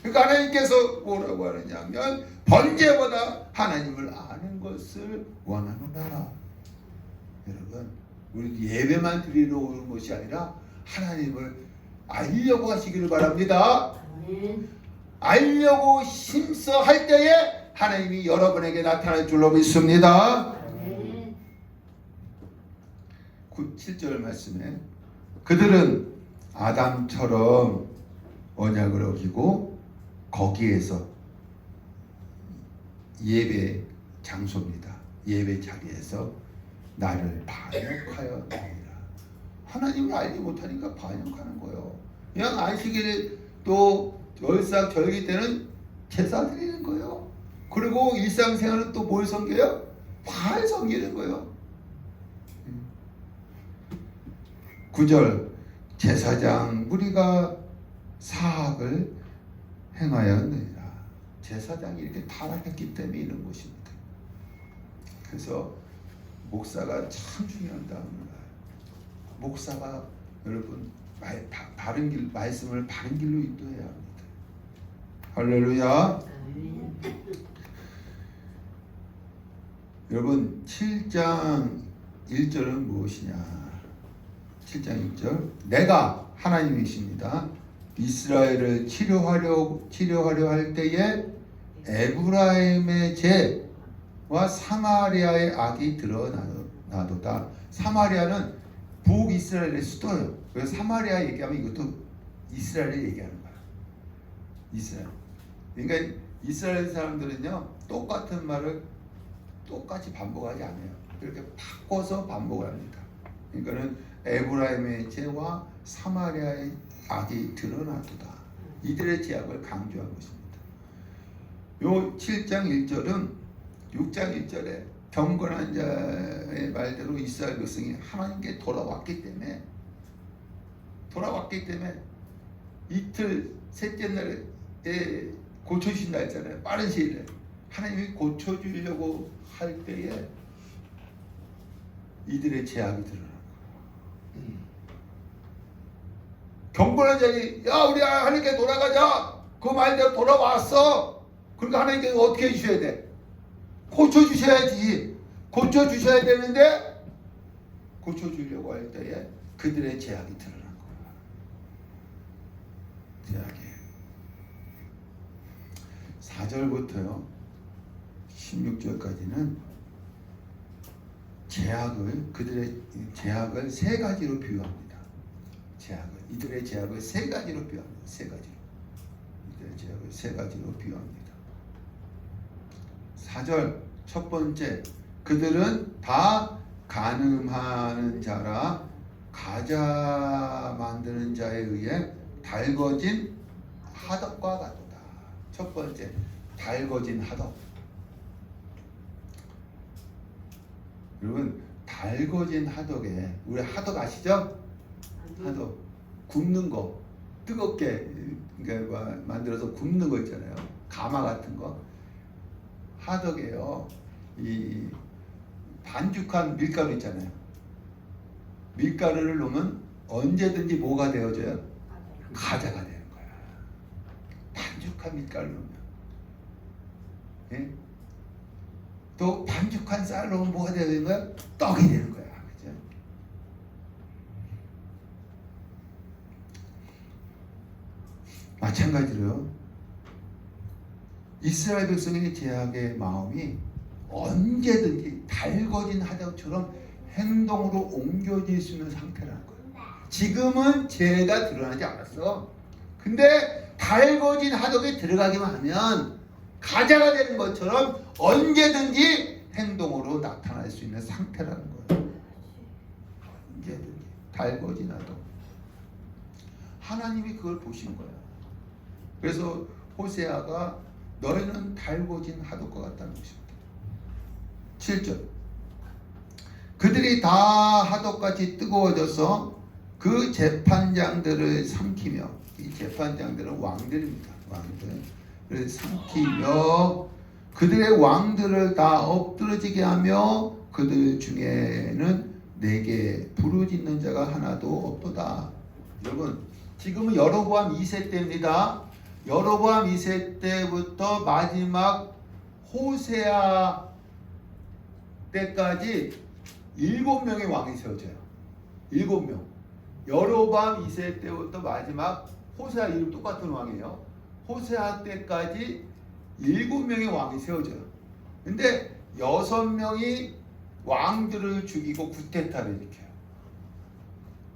그러니까 하나님께서 뭐라고 하느냐면 번제보다 하나님을 아는 것을 원하노라. 여러분 우리 예배만 드리러 오는 것이 아니라 하나님을 알려고 하시기를 바랍니다. 알려고 힘써 할 때에 하나님이 여러분에게 나타날 줄로 믿습니다. 7절 말씀에 그들은 아담처럼 언약을 어기고 거기에서 예배 장소입니다. 예배 자리에서 나를 반역하였느니라. 하나님을 알지 못하니까 반역하는 거예요. 그냥 안식일 또 열상절기 때는 제사 드리는 거예요. 그리고 일상생활은 또 뭘 섬겨요? 바알 섬기는 거예요. 9절 제사장 무리가 사악을 행하였느니라. 제사장이 이렇게 타락했기 때문에 이런 것입니다. 그래서 목사가 참 중요한 답입니다. 목사가 여러분 바른 길 말씀을 바른 길로 인도해야 합니다. 할렐루야. 여러분 7장 1절은 무엇이냐? 7장 1절 내가 하나님이십니다. 이스라엘을 치료하려 할 때에 에브라임의 죄와 사마리아의 악이 드러나도다. 사마리아는 북이스라엘의 수도예요. 그래서 사마리아 얘기하면 이것도 이스라엘을 얘기하는 거야. 이스라엘. 그러니까 이스라엘 사람들은요 똑같은 말을 똑같이 반복하지 않아요. 이렇게 바꿔서 반복을 합니다. 그러니까는 에브라임의 죄와 사마리아의 악이 드러나도다. 이들의 죄악을 강조한 것입니다. 요 7장 1절은 6장 1절에 경건한 자의 말대로 이스라엘 백성이 하나님께 돌아왔기 때문에 이틀 셋째 날에 고쳐주신다 했잖아요. 빠른 시일에 하나님이 고쳐주려고 할 때에 이들의 죄악이 드러난 거예요. 경건한 자들이 야 우리 하나님께 돌아가자. 그 말대로 돌아왔어. 그러니까 하나님께서 어떻게 해주셔야 돼? 고쳐주셔야지. 고쳐주셔야 되는데 고쳐주려고 할 때에 그들의 죄악이 드러난 거야. 죄악이 4절부터요 16절까지는 그들의 죄악을 세 가지로 비유합니다. 이들의 죄악을 세 가지로 비유합니다. 이들의 죄악을 세 가지로 비유합니다. 4절 첫 번째, 그들은 다 간음하는 자라 가자 만드는 자에 의해 달궈진 하덕과 같도다. 첫 번째, 달궈진 하덕. 여러분, 달궈진 하덕에, 우리 하덕 아시죠? 하덕, 굽는 거, 뜨겁게 그러니까 만들어서 굽는 거 있잖아요. 가마 같은 거. 하덕에요, 이 반죽한 밀가루 있잖아요. 밀가루를 넣으면 언제든지 뭐가 되어져요? 가자가 되는 거야. 반죽한 밀가루 넣으면. 예? 또 반죽한 쌀 넣으면 뭐가 되는 거야? 떡이 되는 거야. 그죠? 마찬가지로 이스라엘 백성의 제약의 마음이 언제든지 달궈진 하덕처럼 행동으로 옮겨질 수 있는 상태라는 거예요. 지금은 죄가 드러나지 않았어. 근데 달궈진 하덕에 들어가기만 하면 가자가 되는 것처럼 언제든지 행동으로 나타날 수 있는 상태라는 거예요. 언제든지 달궈진 하덕. 하나님이 그걸 보신 거야. 그래서 호세아가 너희는 달궈진 하덕과 같다는 것입니다. 7절, 그들이 다 하덕같이 뜨거워져서 그 재판장들을 삼키며, 이 재판장들은 왕들입니다. 왕들을 삼키며 그들의 왕들을 다 엎드러지게 하며 그들 중에는 내게 부르짖는 자가 하나도 없도다. 여러분, 지금은 여로보암 2세 때입니다. 여로보암 2세 때부터 마지막 호세아 때까지 7명의 왕이 세워져요. 7명. 여로보암 2세 때부터 마지막 호세아, 이름 똑같은 왕이에요. 호세아 때까지 7명의 왕이 세워져요. 근데 6명이 왕들을 죽이고 구테타를 일으켜요.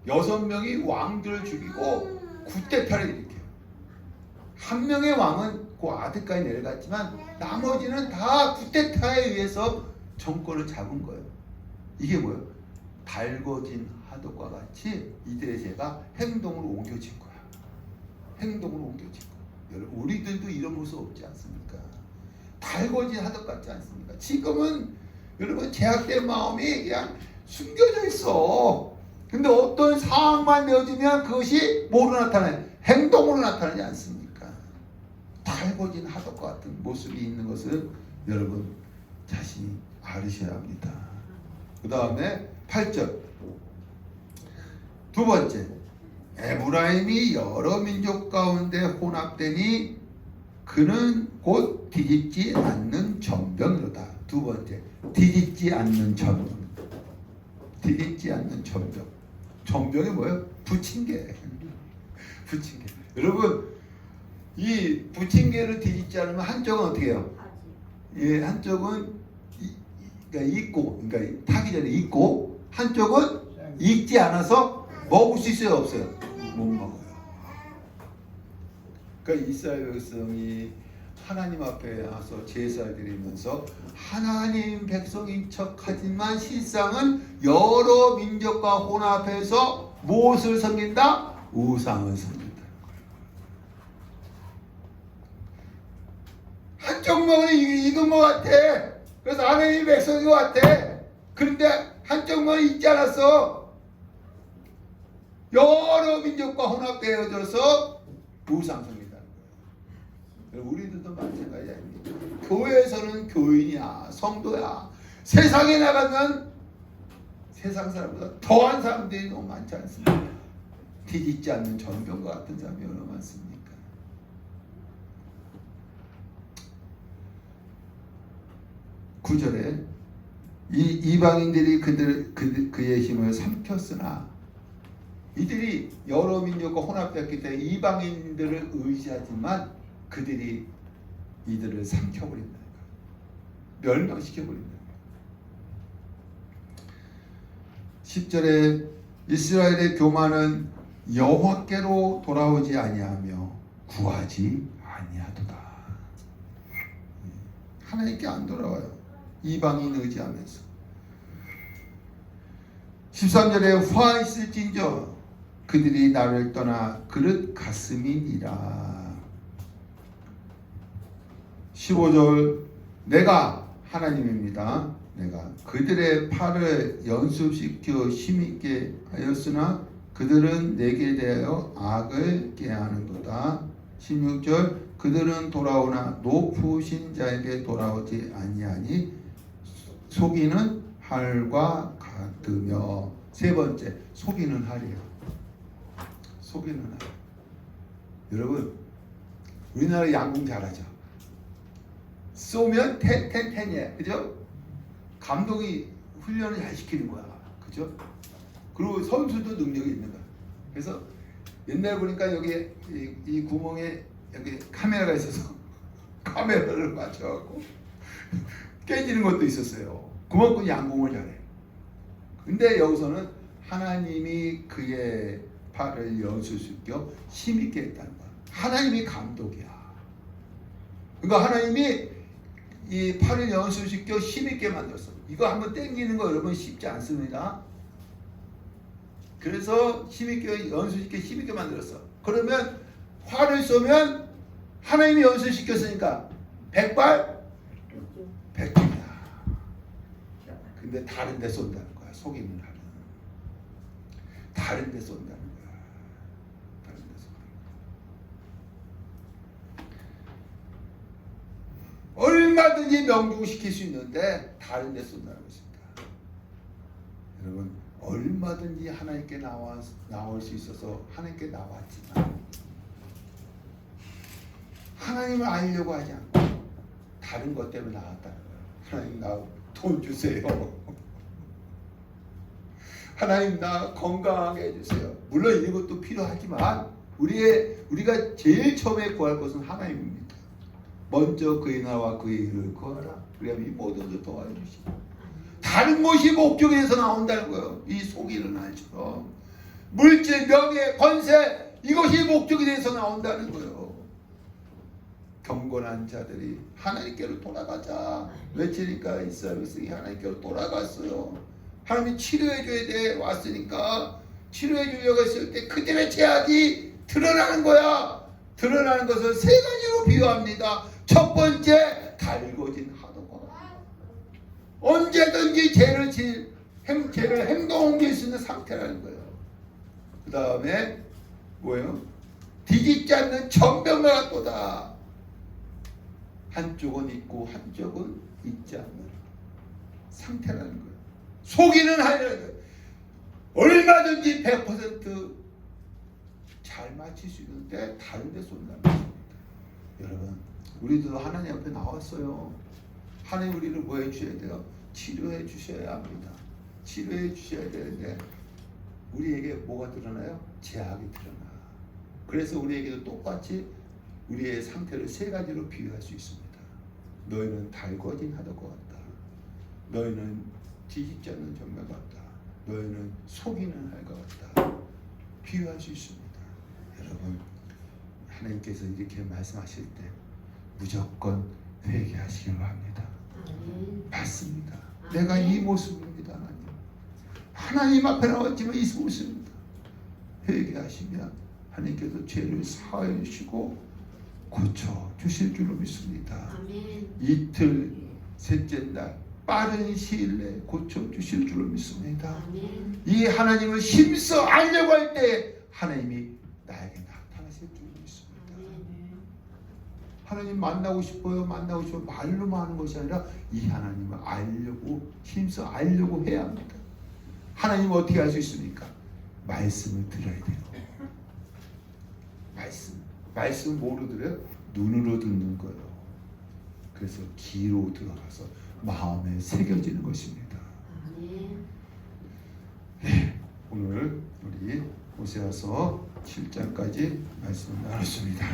6명이 왕들을 죽이고 구테타를 일으켜요. 한 명의 왕은 그 아들까지 내려갔지만 나머지는 다 구테타에 의해서 정권을 잡은 거예요. 이게 뭐예요? 달궈진 하덕과 같이 이들의 죄가 행동으로 옮겨진 거야. 행동으로 옮겨진 거야. 여러분, 우리들도 이런 모습 없지 않습니까? 달궈진 하덕 같지 않습니까? 지금은 여러분 제약된 마음이 그냥 숨겨져 있어. 근데 어떤 상황만 내어지면 그것이 뭐로 나타나요? 행동으로 나타나지 않습니까? 달궈진 하덕과 같은 모습이 있는 것을 여러분 자신이 알으셔야 합니다. 그 다음에 8절, 두 번째, 에브라임이 여러 민족 가운데 혼합되니 그는 곧 뒤집지 않는 전병이로다. 두 번째, 뒤집지 않는 전병. 뒤집지 않는 전병. 전병이 뭐예요? 부침개. 부침개. 여러분, 이 부침개를 뒤집지 않으면 한쪽은 어떻게 해요? 예, 한쪽은 그러니까 익고, 그러니까 타기 전에 익고, 한쪽은 익지 않아서 먹을 수 있어요, 없어요? 못 먹어요. 그러니까 이스라엘 백성이 하나님 앞에 와서 제사를 드리면서 하나님 백성인 척하지만 실상은 여러 민족과 혼합해서 무엇을 섬긴다? 우상을 섬긴다는 거예요. 한쪽 먹은 익은 것 같아. 그래서 하나님 백성인 것 같아. 그런데 한쪽만 익지 않았어. 여러 민족과 혼합되어져서 우상 섬긴다는 거예요. 우리들도 마찬가지 아닙니까? 교회에서는 교인이야, 성도야. 세상에 나가면 세상 사람보다 더한 사람들이 너무 많지 않습니까? 뒤집지 않는 전병과 같은 사람이 얼마나 많습니까? 구절에 이 이방인들이 그의 힘을 삼켰으나, 이들이 여러 민족과 혼합되었기 때문에 이방인들을 의지하지만 그들이 이들을 삼켜버린다는 거예요. 멸망시켜버린다는 거예요. 10절에 이스라엘의 교만은 여호와께로 돌아오지 아니하며 구하지 아니하도다. 하나님께 안 돌아와요. 이방인 의지하면서. 13절에 화 있을진저 그들이 나를 떠나 그릇 가슴이니라. 15절 내가 하나님입니다. 내가 그들의 팔을 연습시켜 힘있게 하였으나 그들은 내게 대하여 악을 꾀하는도다. 16절 그들은 돌아오나 높으신 자에게 돌아오지 아니하니 속이는 할과 같으며. 세 번째, 속이는 할이에요. 속이는 할. 여러분, 우리나라 양궁 잘하죠. 쏘면 텐이에요, 그죠? 감독이 훈련을 잘 시키는 거야, 그죠? 그리고 선수도 능력이 있는 거야. 그래서 옛날 보니까 여기 이 구멍에 여기 카메라가 있어서 카메라를 맞춰갖고 깨지는 것도 있었어요. 그만큼 양궁을 잘해. 근데 여기서는 하나님이 그의 팔을 연수시켜 힘있게 했다는 거야. 하나님이 감독이야. 그러니까 하나님이 이 팔을 연수시켜 힘있게 만들었어. 이거 한번 땡기는 거 여러분 쉽지 않습니다. 그래서 힘있게 연수시켜 힘있게 만들었어. 그러면 활을 쏘면 하나님이 연수시켰으니까 백발 백중이야. 근데 다른 데 쏜다는 거야. 속이는 하는. 다른 데 쏜다는 거야. 다른 데 쏜다는 거야. 얼마든지 명중시킬 수 있는데 다른 데 쏜다는 것입니다. 여러분, 얼마든지 하나님께 나올 수 있어서 하나님께 나왔지만 하나님을 알려고 하지 않고 다른 것 때문에 나왔다는 거예요. 하나님 나 돈 주세요. 하나님 나 건강하게 해주세요. 물론 이것도 필요하지만 우리가 제일 처음에 구할 것은 하나님입니다. 먼저 그의 나라와 그의 일을 구하라. 그러면 이 모든 것을 도와주시고 다른 것이 목적에서 나온다는 거예요. 이 속이는 알처럼 물질, 명예, 권세 이것이 목적에 대해서 나온다는 거예요. 경건한 자들이 하나님께로 돌아가자 외치니까 이스라엘 백성이 하나님께로 돌아갔어요. 하나님이 치료해줘야 돼 왔으니까 치료해주려고 했을 때 그들의 죄악이 드러나는 거야. 드러나는 것을 세 가지로 비유합니다. 첫 번째, 달궈진 하도권. 언제든지 죄를 행동 옮길 수 있는 상태라는 거예요. 그 다음에 뭐예요? 뒤집지 않는 전병과 같도다. 한쪽은 있고 한쪽은 있지 않는 상태라는 거예요. 속이는 하려는 거예요. 얼마든지 100% 잘 맞힐 수 있는데 다른 데 쏜다는 것입니다. 여러분, 우리도 하나님 앞에 나왔어요. 하나님 우리를 뭐 해주셔야 돼요? 치료해 주셔야 합니다. 치료해 주셔야 되는데 우리에게 뭐가 드러나요? 죄악이 드러나. 그래서 우리에게도 똑같이 우리의 상태를 세 가지로 비유할 수 있습니다. 너희는 달궈진 하도 같다. 너희는 뒤집지 않는 정말 같다. 너희는 속이는 할 것 같다. 비유할 수 있습니다. 여러분, 하나님께서 이렇게 말씀하실 때 무조건 회개하시기로 합니다. 맞습니다. 내가 이 모습입니다. 하나님 앞에 나왔지만 이 모습입니다. 회개하시면 하나님께서 죄를 사하여 주시고 고쳐 주실 줄로 믿습니다. 이틀 셋째 날 빠른 시일 내에 고쳐 주실 줄로 믿습니다. 이 하나님을 힘써 알려고 할 때 하나님이 나에게 나타나실 줄로 믿습니다. 하나님 만나고 싶어요. 만나고 싶어요. 말로만 하는 것이 아니라 이 하나님을 알려고 힘써 알려고 해야 합니다. 하나님은 어떻게 할 수 있습니까? 말씀을 들어야 돼요. 말씀 뭐로 들어요? 눈으로 듣는 거예요. 그래서 귀로 들어가서 마음에 새겨지는 것입니다. 네, 오늘 우리 호세아서 7장까지 말씀을 나눴습니다.